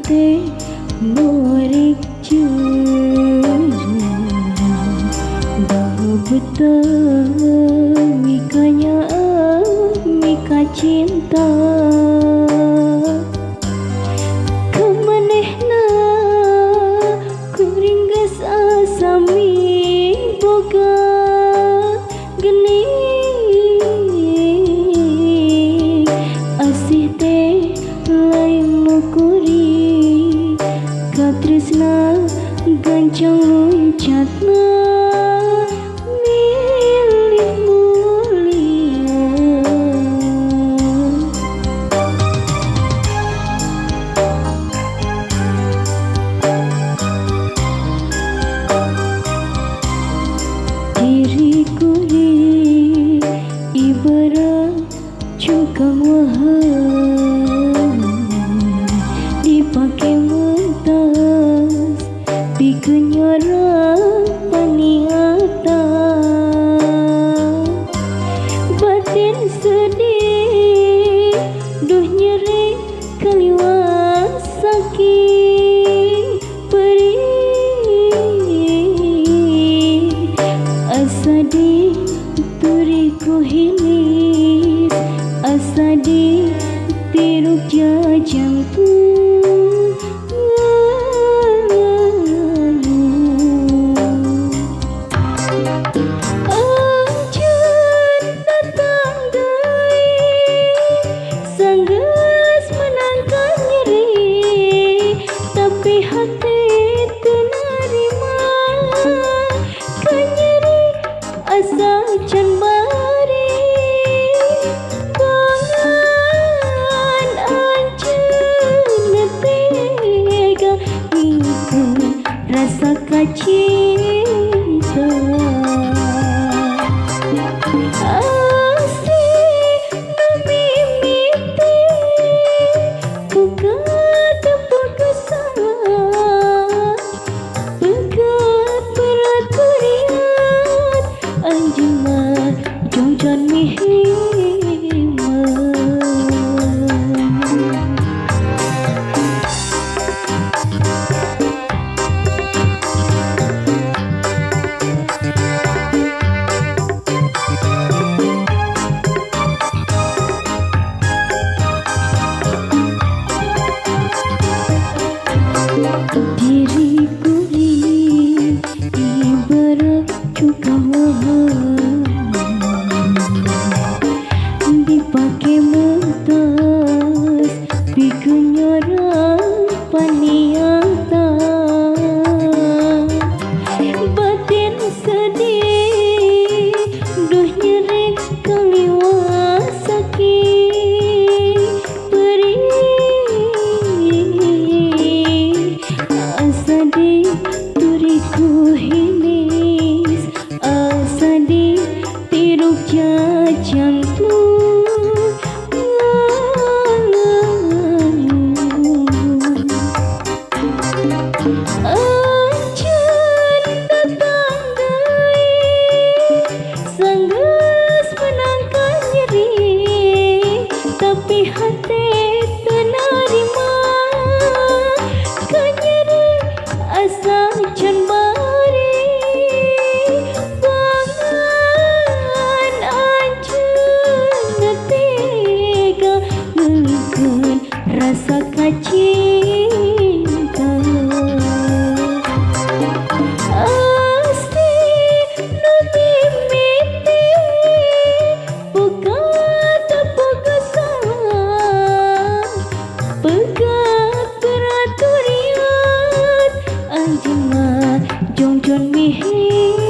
teh morek betul mikanya mika cinta kemanehna kuring geus asami boga geni asih teh lain mukuri katresna gancang loncatna cukang wahang dipake mentas pikeun nyorang paniata batin sedih duh nyeri kaliwat saking perih asa di turiku hilis asa di tiruk jajangku anjeun datang deui sanggeus menangkan nyeri tapi hati teu narima ka nyeri asa can bari rasa cinta asih nu mimiti pegat pegesan pegat berat beriat anjeun mah jongjon mihiman. Diriku ini ibarat cukang wahang dipake mentas pikeun nyorang paniata batin sedih duh nyeri kaliwat saking perih asa di turiku hilis asa di tiruk jajangku anjeun datang deui sanggeus menangkan nyeri tapi hati teu narima ka nyeri asa can bari bangan anjeun tega ngeulikeun rasa kacinta asih nu mimiti pegat pegesan pegat berat beriat anjeun mah jongjon mihiman.